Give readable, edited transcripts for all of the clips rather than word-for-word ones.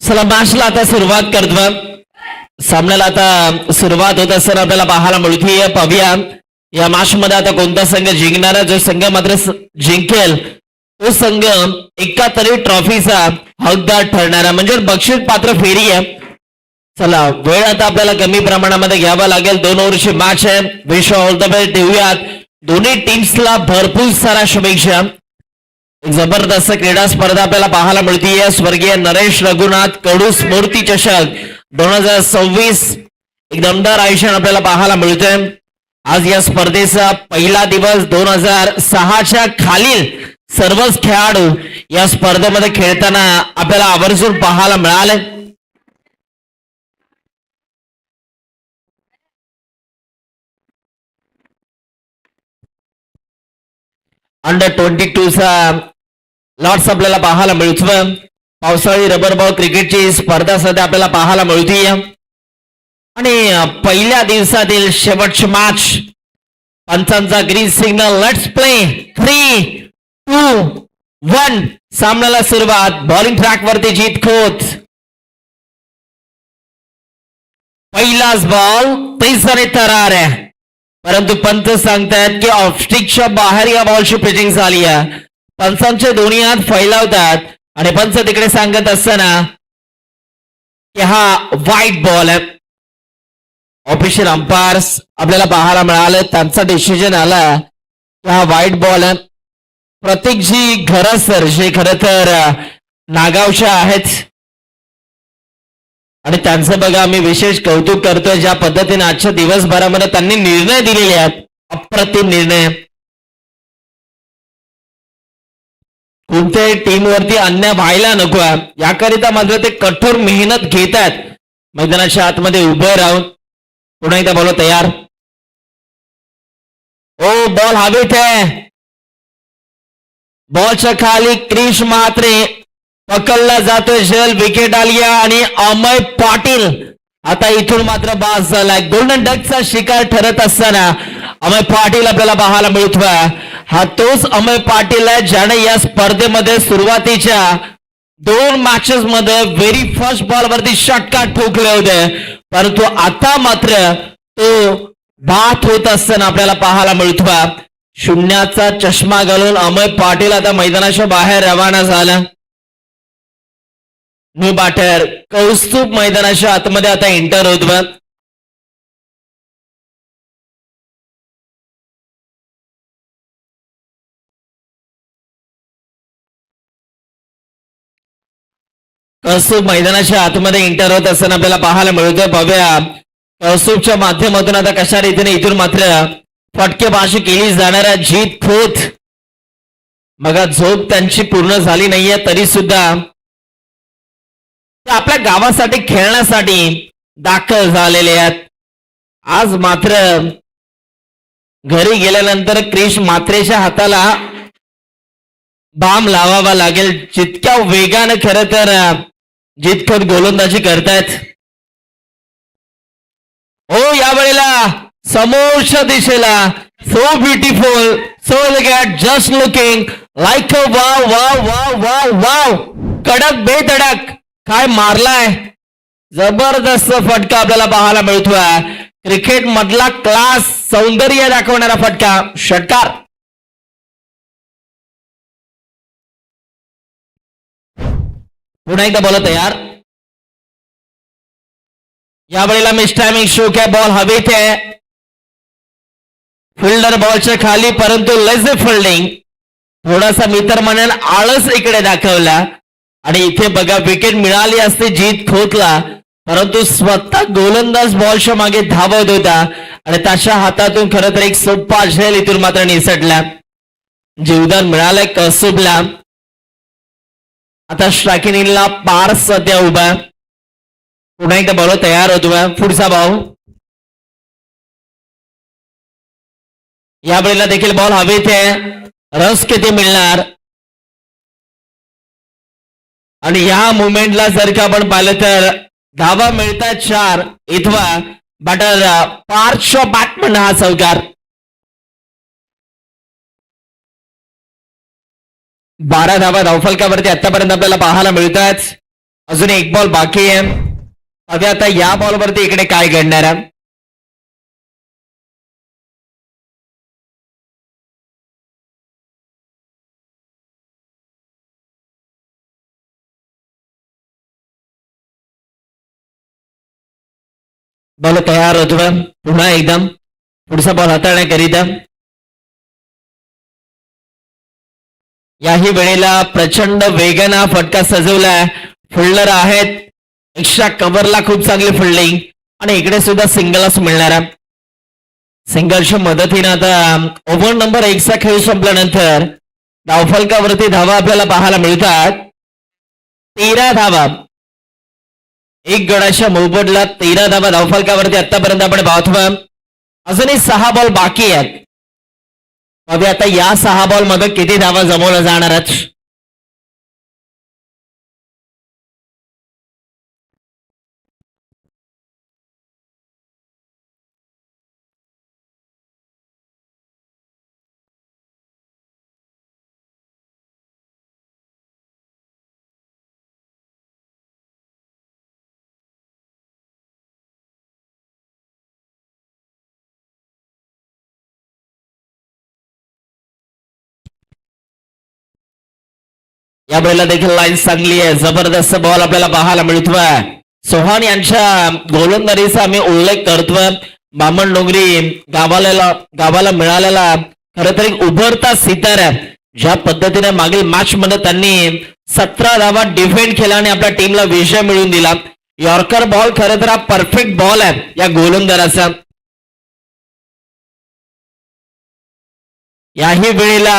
चला मॅचला आता सुरुवात करतो. सामन्याला आता सुरुवात होत असताना आपल्याला पाहायला मिळतीये. पाहूया या मॅच मध्ये आता कोणता संघ जिंकणार. जो संघ मात्र जिंकेल तो संघ एका तरी ट्रॉफीचा हकदार ठरणार म्हणजे बक्षीस पात्र फेरी आहे. चला वेळ आता आपल्याला कमी प्रमाणामध्ये घ्यावा लागेल. 2 ओव्हरची मॅच आहे. विश ऑल द बेस्ट देऊयात दोन्ही टीम्सला भरपूर सारा शुभेच्छा. जबरदस्त क्रीडा स्पर्धा आपल्याला पाहायला मिळतीये. स्वर्गीय नरेश रघुनाथ कडू स्मृती चषक 2026 एक दमदार आयोजन आपल्याला पाहायला मिळतंय. आज या स्पर्धेचा पहिला दिवस. 2006च्या खालील सर्वच खेळाडू या स्पर्धेमध्ये खेळताना आपल्याला आवर्जून पाहायला मिळाले. अंडर 22 चा लॉट्स आपल्याला पाहायला मिळतोय. पावसाळी रबर बॉल क्रिकेटची स्पर्धा सध्या आपल्याला पाहायला मिळतीये आणि पहिल्या दिवसातील शेवटची मॅच. पंचांचा ग्रीन सिग्नल. Let's play. 3, 2, 1 सामन्याला सुरुवात. बॉलिंग ट्रॅक वरती जीत खोत. पहिलाच बॉल पैसाने तरार आहे परंतु पंच सांगतायत की ऑफस्टिकच्या बाहेर या बॉलची पिचिंग झाली आहे. पंचांचे दोन्ही हात फैलावतात आणि पंच तिकडे सांगत असताना की हा वाईट बॉल आहे. ऑफिशियल अंपायर्स आपल्याला पाहायला मिळाले. त्यांचा डिसिजन आला की हा वाईट बॉल आहे. प्रतीकजी घरसर जे खरं तर नागावच्या आहेत आणि त्यांचं बघा मी विशेष कौतुक करतोय. ज्या पद्धतीने आजच्या दिवसभरामध्ये त्यांनी निर्णय दिलेले आहेत अप्रतिम निर्णय. कोणत्याही टीमवरती अन्याय व्हायला नको याकरिता मात्र ते कठोर मेहनत घेत आहेत. मैदानाच्या आतमध्ये उभे राहून. पुन्हा एकदा बॉल तयार. ओ बॉल हवेत आहे. बॉलच्या खाली क्रिश म्हात्रे पकडला जातोय. जल विकेट आली आणि अमय पाटील आता इथून मात्र बास झालाय. गोल्डन डकचा शिकार ठरत असताना अमय पाटील आपल्याला पाहायला मिळतोय. हा तोच अमय पाटील आहे ज्याने या स्पर्धेमध्ये सुरुवातीच्या 2 मॅचेस मध्ये व्हेरी फर्स्ट बॉल वरती षटकार ठोकले होते परंतु आता मात्र तो बाद होत असताना आपल्याला पाहायला मिळतोय. शून्याचा चष्मा घालून अमय पाटील आता मैदानाच्या बाहेर रवाना झाला. न्यू बॅटर कौस्तुभ मैदानाच्या आतमध्ये आता एंटर होतोय. कौस्तुभ मैदानाच्या आतमध्ये एंटर होत असताना आपल्याला पाहायला मिळतोय. बघूया कौस्तुभच्या माध्यमातून आता कशा रीतीने इथून मात्र फटकेबाजी केली जाणार आहे. जीत खोत बघा झोप त्यांची पूर्ण झाली नाहीये तरी सुद्धा ते आपल्या गावासाठी खेळण्यासाठी दाखल झालेले आहेत. आज मात्र घरी गेल्यानंतर क्रिश म्हात्रेच्या हाताला बाम लावावा लागेल. जितक्या वेगानं खरं तर जितखोत गोलंदाजी करतायत. हो यावेळेला समोरच्या दिशेला so beautiful. So look just looking like a wow wow wow wow wow. कडक बेधडक काय मारलाय. जबरदस्त फटका आपल्याला पाहायला मिळतोय. क्रिकेट मधला क्लास सौंदर्य दाखवणारा फटका षटकार. पुन्हा एकदा बॉल तयार. यावेळेला मिस टायमिंग शो काय. बॉल हवेत आहे. फिल्डर बॉलच्या खाली परंतु लेझी फिल्डिंग. थोडासा मी तर म्हणेल आळस इकडे दाखवला आणि इथे बघा विकेट मिळाली असते जीत खोतला परंतु स्वतः गोलंदाज बॉलच्या मागे धावत होता आणि त्याच्या हातातून खरं तर एक सोपा झेल इथून मात्र निसटला. जीवदान मिळालंय कौस्तुभला. आता स्ट्रायकिंगला पार सध्या उभा. पुन्हा एकदा बॉल तयार होतोय. पुढचा बॉल. यावेळेला देखील बॉल हवेत आहे. रस किती मिळणार आणि या मुवमेंटला जर का आपण पाहिलं तर धावा मिळतात 4. इथवा बॅटर पार्श्व बॅट्समन हा चौकार. 12 धावा धावफलकावरती आतापर्यंत आपल्याला पाहायला मिळतात. अजून एक बॉल बाकी आहे. पाहूया आता या बॉलवरती इकडे काय घडणार आहे. बॉल तयार होतो. पुन्हा एकदम पुढचा बॉल हाताळण्याकरिता याही वेळेला प्रचंड वेगानं हा फटका सजवलाय. फिल्डर आहेत एक्स्ट्रा कव्हरला खूप चांगली फिल्डिंग आणि इकडे सुद्धा सिंगलच मिळणार आहे. सिंगलच्या मदतीने आता ओव्हर नंबर 1 चा खेळ संपल्यानंतर धावफलकावरती धावा आपल्याला पाहायला मिळतात. 13 धावा. एक गडाच्या मोबदला 13 धावा धावफलकावरती आतापर्यंत आपण पाहतोय. अजूनही 6 बॉल बाकी आहेत. पाहूया आता या 6 बॉल मध्ये किती धावा जमवल्या जाणार आहेत. या वेळेला देखील लाईन चांगली आहे. जबरदस्त बॉल आपल्याला पाहायला मिळतोय. सोहान यांच्या गोलंदाजीचा आम्ही उल्लेख करतोय. बामणडोंगरी गावाला मिळालेला खरं तर एक उभरता सितारा. ज्या पद्धतीने मागील मॅच मध्ये त्यांनी 17 धावा डिफेंड केला आणि आपल्या टीमला विजय मिळवून दिला. यॉर्कर बॉल खरं तर हा परफेक्ट बॉल आहे या गोलंदाजाचा. याही वेळेला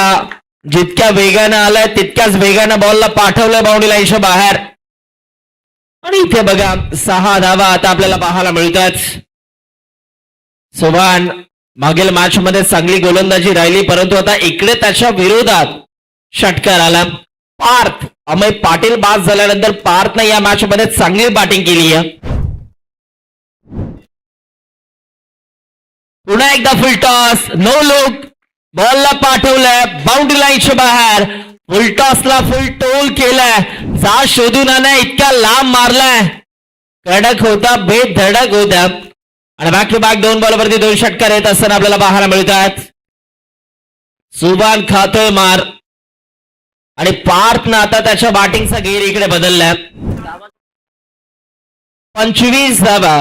जितक्या वेगानं आलाय तितक्याच वेगानं बॉलला पाठवलंय बाउंड्री लाईनच्या बाहेर. आणि इथे बघा 6 धावा आता आपल्याला पाहायला मिळतात. सोहान मागील मॅच मध्ये चांगली गोलंदाजी राहिली परंतु आता इकडे त्याच्या विरोधात षटकार आला. पार्थ अमय पाटील बाद झाल्यानंतर पार्थने या मॅच मध्ये चांगली बॅटिंग केली आहे. पुन्हा एकदा फुल टॉस नो लुक. बॉलला पाठवलंय बाउंड्री लाईनच्या बाहेर. फुल टॉसला फुल टोल केलाय. जा शोधून आणा इतका लांब मारलाय. कडक होता बेधडक होता आणि बॅक टू बॅक 2 बॉलवरती 2 षटकार येत असताना आपल्याला पाहायला मिळतात. सुभान खातोय मार आणि पार्थनं आता त्याच्या बॅटिंगचा गेअर इकडे बदललाय. 25 धावा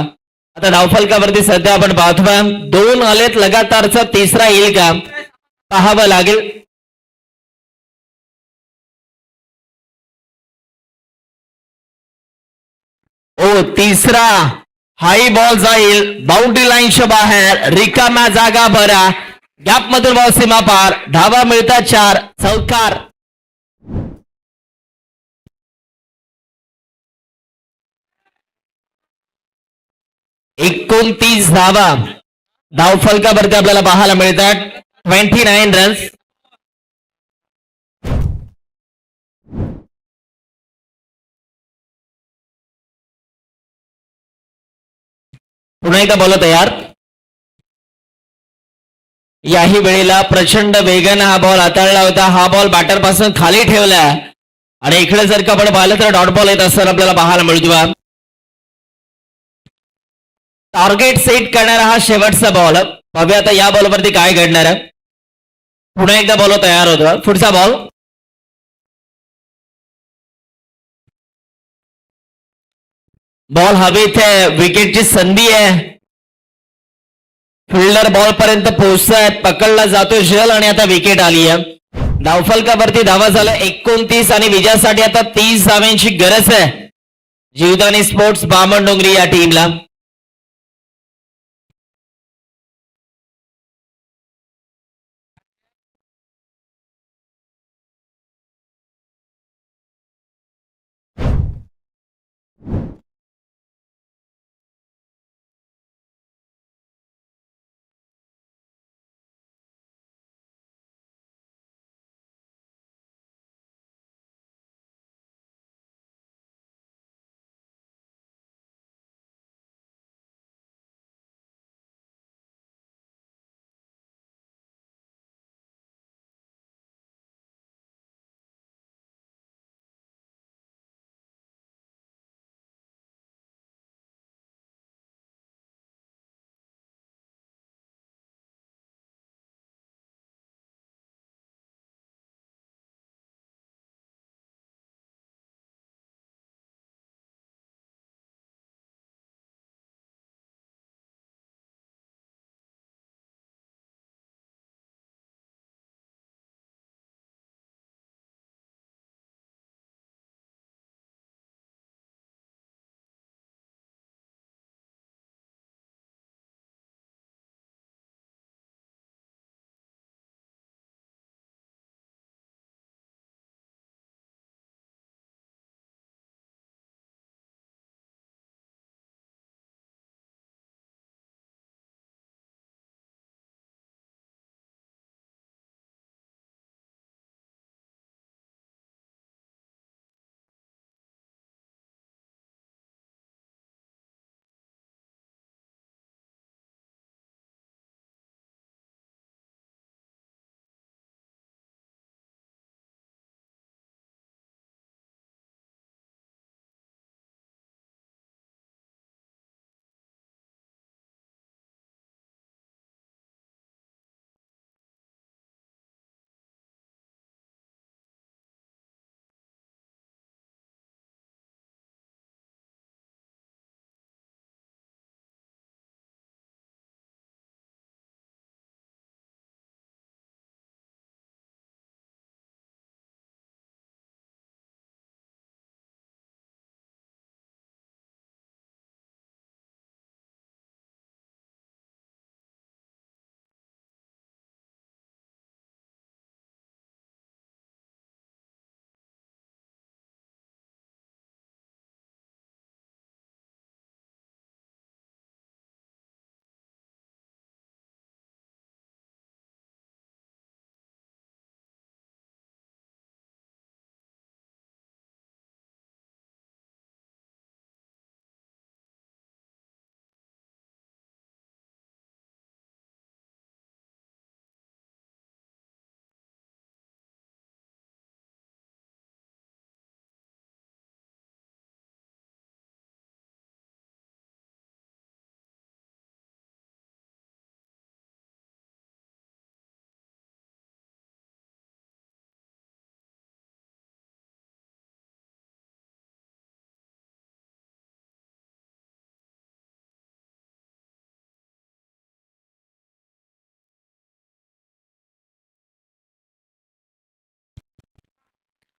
आता धावफलकावरती सध्या आपण पाहतोय. 2 आलेत लगातारचा तिसरा येईल का पाहावं लागेल. ओ तिसरा हाई बॉल जाईल बाउंड्री लाईनच्या बाहेर. रिकाम्या जागा भरा. गॅप मधून बॉल सीमा पार. धावा मिळतात 4. चौकार. एकोणतीस धावा धावफलकावरती आपल्याला पाहायला मिळतात. 29 रन्स. पुन्हा एकदा बॉल तयार. याही वेळेला प्रचंड वेगाने हा बॉल हाताळला होता. हा बॉल बॅटर पासून खाली ठेवला आणि इकडे जर का आपण पाहिलं तर डॉट बॉल येत असताना आपल्याला पाहायला मिळतो. टार्गेट सेट करणारा हा शेवटचा बॉल. पाहूया आता या बॉलवरती काय घडणार आहे. पुन्हा एकदा बॉल तयार होतो. पुढचा बॉल. बॉल हवेत आहे. विकेटची संधी आहे. फिल्डर बॉल पर्यंत पोहोचताय. पकडला जातो जल आणि आता विकेट आली आहे. धावफलकावरती धावा झाला 29 आणि विजयासाठी आता 30 धाव्यांची गरज आहे जीवदानी स्पोर्ट्स बामणडोंगरी या टीमला.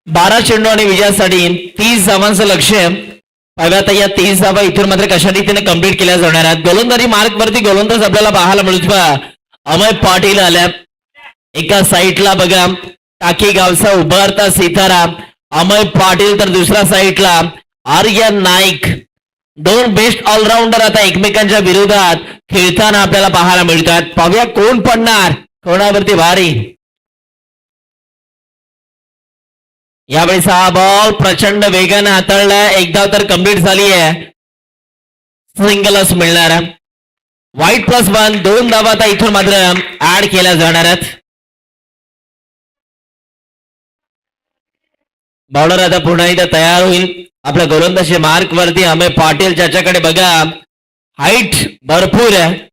12 चेंडू आणि विजयासाठी 30 धावांचं लक्ष्य. पाहूया आता या 30 धावा इथून मात्र कशा रीतीने कंप्लीट केल्या जाणार आहेत. गोलंदाजी मार्क वरती गोलंदाज आपल्याला पाहायला मिळतो. अमय पाटील आल्या एका साईडला बघा, टाकी गावचा उभारता सितारा अमय पाटील, तर दुसऱ्या साईडला आर्यन नाईक. दोन बेस्ट ऑलराऊंडर आता एकमेकांच्या विरोधात खेळताना आपल्याला पाहायला मिळतात. पाहूया कोण पडणार, कोणावरती भारी. यावेळेस हा बॉल प्रचंड वेगाने हाताळलाय. एक धाव तर कंप्लीट झाली आहे, सिंगलच मिळणार. वाईट +1, 2 धावा आता इथून मात्र ऍड केल्या जाणार आहेत. बॉलर आता पुन्हा एकदा तयार होईल. आपल्या गोलंदाजी मार्क वरती अमय पाटील, ज्याच्याकडे बघा हाईट भरपूर आहे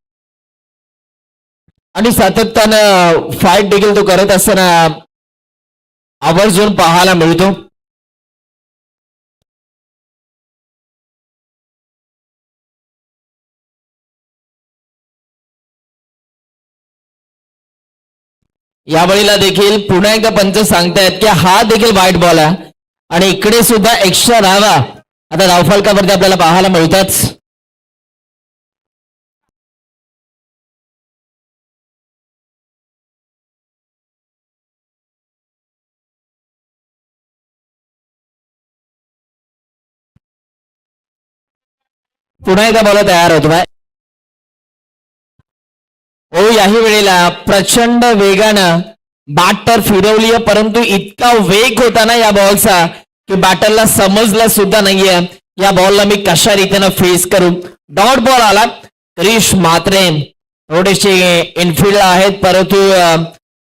आणि सातत्यानं फाईट देखील तो करत असताना आवर्जून पाहायला मिळतो. यावेळेला देखील पुन्हा एकदा पंच सांगतायत की हा देखील वाईट बॉल आहे आणि इकडे सुद्धा एक्स्ट्रा धावा आता धावफलकावरती आपल्याला पाहायला मिळतात. पुन्हा एकदा बॉल तयार होतो आहे. ओ याही वेळेला प्रचंड वेगानं बॅट तर फिरवली आहे, परंतु इतका वेग होता ना या बॉलचा की बॅटरला समजलं सुद्धा नाहीये या बॉलला मी कशा रीतीनं फेस करू. डॉट बॉल आला. क्रिश मात्रे थोडेसे इनफिल्ड आहेत, परंतु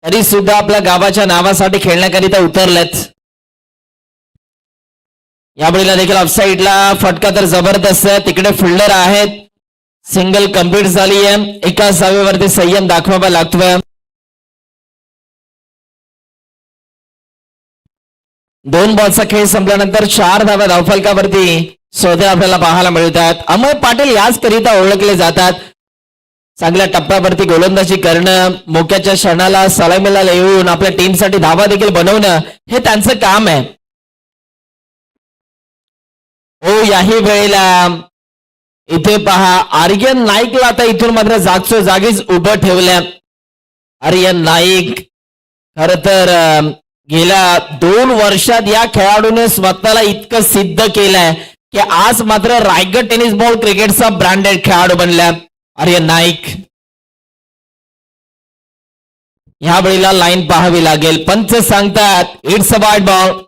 तरी सुद्धा आपल्या गावाच्या नावासाठी खेळण्याकरिता उतरलेत. यावेळेला देखील ऑफसाईडला फटका तर जबरदस्त आहे. तिकडे फिल्डर आहेत. सिंगल कंप्लीट झाली आहे. एका धावेवरती संयम दाखवावा लागतोय. 2 बॉलचा खेळ संपल्यानंतर 4 धावा धावफलकावरती सध्या आपल्याला पाहायला मिळतात. अमय पाटील याच करिता ओळखले जातात. चांगल्या टप्प्यावरती गोलंदाजी करणं, मोक्याच्या क्षणाला सलामीला येऊन आपल्या टीमसाठी धावा देखील बनवणं हे त्यांचं काम आहे. हो याही वेळेला इथे पहा आर्यन नाईकला आता इथून मात्र जागच्या जागीच उभं ठेवल्या. आर्यन नाईक खर तर गेल्या 2 वर्षात या खेळाडूने स्वतःला इतकं सिद्ध केलंय की आज मात्र रायगड टेनिस बॉल क्रिकेटचा ब्रँडेड खेळाडू बनला आर्यन नाईक. ह्या वेळेला लाईन पाहावी लागेल. पंच सांगतात इट्स अ वाईड बॉल.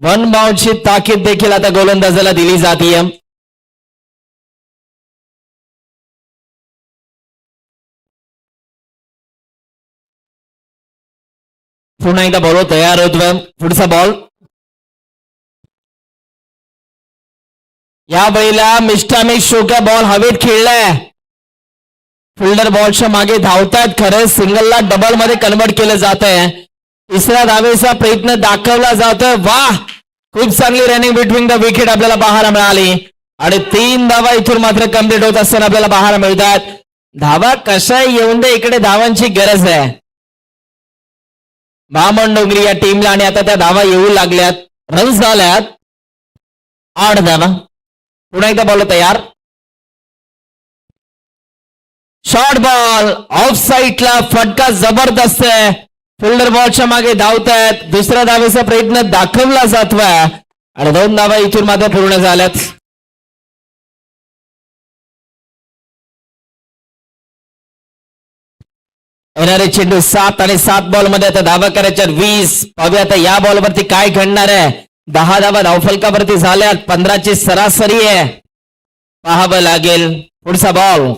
1 बाउंडची ताकीद देखील आता गोलंदाजाला दिली जाते. पुन्हा एकदा बॉल तयार होतोय. पुढचा बॉल. या वेळेला मिस्टामिक शोका बॉल हवेत खेळलाय. फिल्डर बॉलच्या मागे धावतायत. खरं सिंगलला डबल मध्ये कन्वर्ट केलं जात आहे. तिसऱ्या धावेचा प्रयत्न दाखवला जातोय. वाह, खूप चांगली रनिंग बिटवीन द विकेट आपल्याला पाहायला मिळाली आणि 3 धावा इथून मात्र कम्प्लीट होत असताना आपल्याला पाहायला मिळतात. धावा कशा येऊन दे, इकडे धावांची गरज आहे बामण डोंगरी या टीमला आणि आता त्या धावा येऊ लागल्यात. रन्स झाल्यात 8 धावा. पुन्हा एकदा बॉल तयार. शॉर्ट बॉल ऑफ साईडला फटका जबरदस्त आहे. फिल्डर बॉलच्या मागे धावतायत. दुसऱ्या धावेचा प्रयत्न दाखवला जातोय आणि 2 धावा इथून मात्र पूर्ण झाल्यात. येणारे चेंडू 7 आणि 7 बॉल मध्ये आता धावा करायच्या 20. पाहूया आता या बॉलवरती काय घडणार आहे. 10 धावा धावफलकावरती झाल्यात. 15ची सरासरी आहे. पाहावं लागेल. पुढचा बॉल.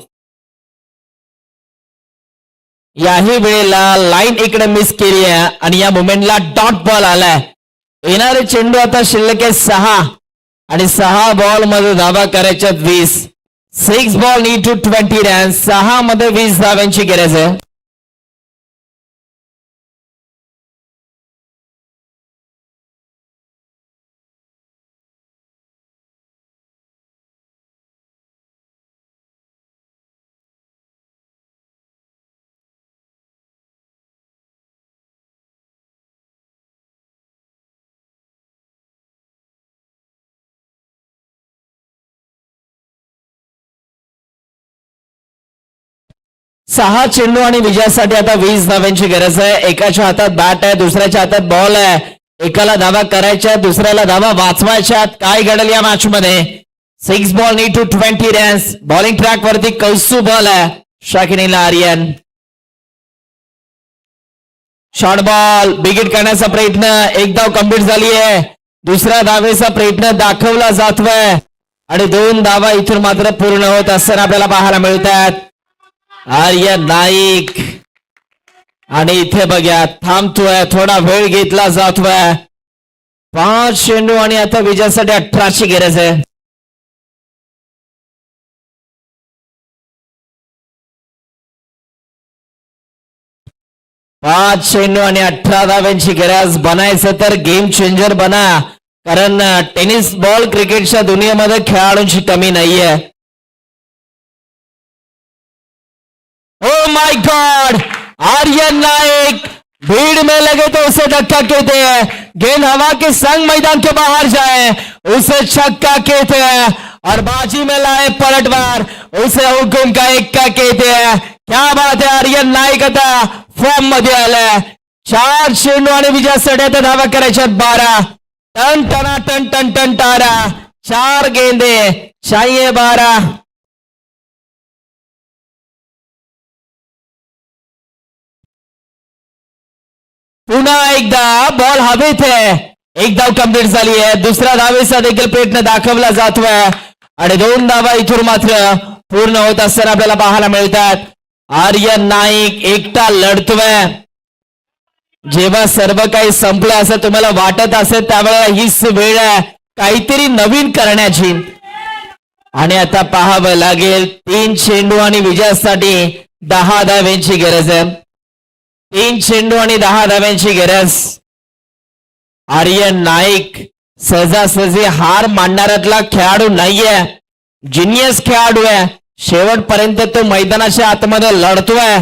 याही वेळेला लाईन इकडे मिस केली आहे आणि या मोमेंटला डॉट बॉल आलाय. येणारे चेंडू आता शिल्लक आहे 6 आणि 6 बॉल मध्ये धावा करायच्या 20. 6 बॉल नीड टू 20 रन. 6 मध्ये 20 धाव्यांची गरज आहे. 6 चेंडू आणि विजयासाठी आता 20 धाव्यांची गरज आहे. एकाच्या हातात बॅट आहे, दुसऱ्याच्या हातात बॉल आहे. एकाला धावा करायच्या, दुसऱ्याला धावा वाचवायच्या. काय घडेल या मॅच मध्ये? 6 ball need to 20 runs. Bowling track वरती कौसू बॉल आहे, शाकिनीला आर्यन. शॉर्ट बॉल बिगिट करण्याचा प्रयत्न, एक धाव कंप्लीट झाली आहे. दुसऱ्या धावेचा प्रयत्न दाखवला जातोय आणि 2 धावा इथून मात्र पूर्ण होत असताना आपल्याला पाहायला मिळतात. आर्यन नाईक आणि इथे बघा थांबतोय, थोडा वेळ घेतला जातोय. 5 चेंडू आणि आता विजयासाठी 18ची गरज आहे. पाच चेंडू आणि 18 धाव्यांची गरज. बनायचं तर गेम चेंजर बना, कारण टेनिस बॉल क्रिकेटच्या दुनियेमध्ये खेळाडूंची कमी नाहीये. Oh my god, Aryan Naik भीड़ में लगे तो उसे धक्का कहते हैं, गेंद हवा के संग मैदान के बाहर जाए उसे छक्का कहते हैं, और बाजी में लाए पलटवार उसे हुकुम का एक्का कहते हैं. क्या बात है, आर्यन नाईक आता फॉर्म मध्ये आलाय. 4 चेंडू आणि विजयासाठी आता धावा करायच्या 12. टन टना टन टन टन तारा, 4 गेंदे चाहिए 12. पुन्हा एकदा बॉल हवेत आहे. एक धाव कंप्लीट झाली आहे. दुसऱ्या धावेचा देखील प्रयत्न दाखवला जातोय आणि 2 धावा इथून मात्र पूर्ण होत असताना आपल्याला पाहायला मिळतात. आर्यन नाईक एकटा लढतोय. जेव्हा सर्व काही संपलं असं तुम्हाला वाटत असेल त्यावेळेला हीच वेळ आहे काहीतरी नवीन करण्याची. आणि आता पाहावं लागेल 3 चेंडू आणि विजयासाठी 10 धाव्यांची गरज आहे. 3 चेंडू आणि 10 धाव्यांची गरज. आर्यन नाईक सहजासहजी हार मानणाऱ्यातला खेळाडू नाहीये, जिनियस खेळाडू आहे. शेवटपर्यंत तो मैदानाच्या आतमध्ये लढतोय.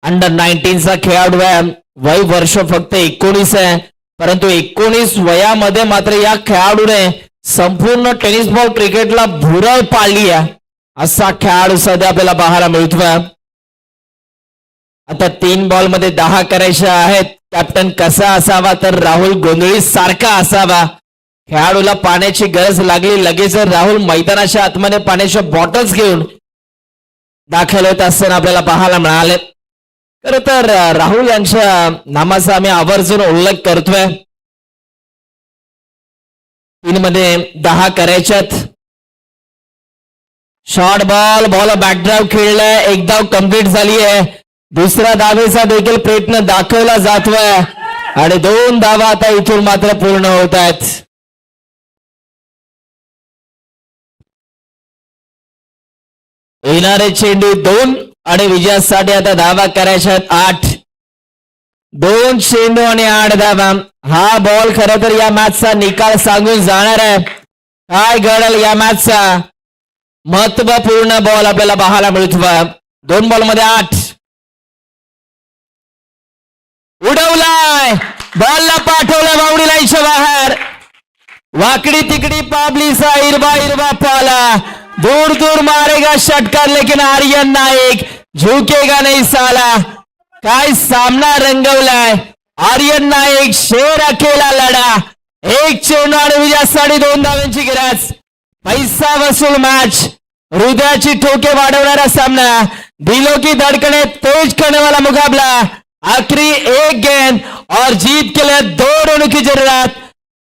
अंडर 19चा खेळाडू आहे. वय वर्ष फक्त 19 आहे, परंतु 19 वयामध्ये मात्र या खेळाडूने संपूर्ण टेनिस बॉल क्रिकेटला भुरळ पाडली आहे. असा खेळाडू सध्या आपल्याला पाहायला मिळतोय. आता 3 बॉल मध्ये 10 करायचे आहेत. कॅप्टन कसा असावा तर राहुल गोंधळी सारखा असावा. खेळाडूला पाण्याची गरज लागली, लगेच राहुल मैदानाच्या आतमध्ये पाण्याच्या बॉटल्स घेऊन दाखल होत असताना आपल्याला पाहायला मिळाले. खरं तर राहुल यांच्या नामाचा आम्ही आवर्जून उल्लेख करतोय. 3 मध्ये 10 करायच्यात. शॉर्ट बॉल, बॉल बॅकड्राईव्ह खेळलाय, एक धाव कंप्लीट झाली आहे. दुसऱ्या धावेचा देखील प्रयत्न दाखवला जातोय आणि 2 धावा आता इथून मात्र पूर्ण होत आहेत. येणारे चेंडू 2 आणि विजयासाठी आता धावा करायच्या 8. 2 चेंडू आणि 8 धावा. हा बॉल खरं तर या मॅचचा निकाल सांगून जाणार आहे. काय घडेल या मॅचचा महत्वपूर्ण बॉल आपल्याला पाहायला मिळतोय. 2 बॉल मध्ये 8. उडवलाय, बॉलला पाठवलं बाउंड्री लाईनच्या बाहेर. वाकडी तिकडी पाबलीचा हिरवा हिरवा पाला, दूर दूर मारेगा षटकार लेकिन आर्यन नाईक झुकेगा नहीं साला. काय सामना रंगवलाय. आर्यन नाईक शेर अकेला लढा. 1 चेंडू आणि विजयासाठी 2 धाव्यांची गरज. पैसा वसूल मॅच, हृदयाची ठोके वाढवणारा सामना, दिलों की धड़कने तेज करने वाला मुकाबला. आखिरी 1 गेंद और जीत के लिए 2 रनों की जरूरत.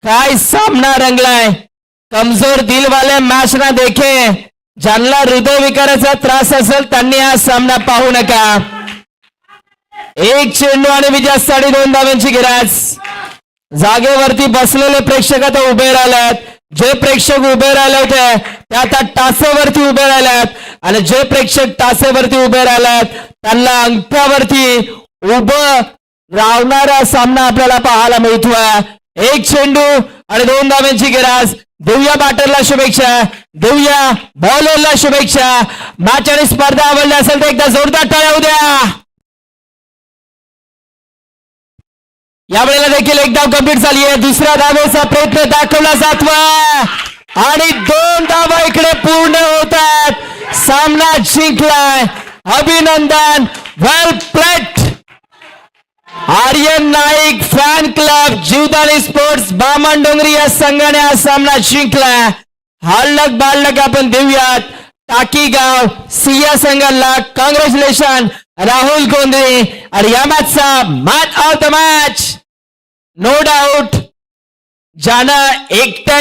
काय सामना रंगलाय. कमजोर दिल वाले मॅच ना देखे. ज्यांना हृदय विकाराचा त्रास असेल त्यांनी हा सामना पाहू नका. 1 चेंडू आणि विजयासाठी 2 धाव्यांची गरज. जागेवरती बसलेले प्रेक्षक आता उभे राहिलेत. जे प्रेक्षक उभे राहिले होते ते आता टाचेवरती उभे राहिलेत आणि जे प्रेक्षक टाचेवरती उभे राहिलेत त्यांना अंगठ्यावरती उभं राहणारा सामना आपल्याला पाहायला मिळतोय. 1 चेंडू आणि 2 धाव्यांची गरज. देऊया बॅटरला शुभेच्छा, देऊया बॉलरला शुभेच्छा. मॅच आणि स्पर्धा आवडली असेल तर एकदा जोरदार टाळ्या होऊ द्या. यावेळेला देखील 1 धाव कंप्लीट झाली आहे. दुसऱ्या धावेचा प्रयत्न दाखवला जातोय आणि 2 धावा इकडे पूर्ण होतात. सामना जिंकलाय. अभिनंदन, well played. Aryan Naik fan club Jivdani sports Bamandongri या संघाने हा सामना जिंकलाय. हालक बालक आपण देऊयात टाकीगाव सिया संघाला कॉंग्रॅच्युलेशन. राहुल गोंधळे आणि या मॅचचा match of the match no doubt ज्यानं एकट्याने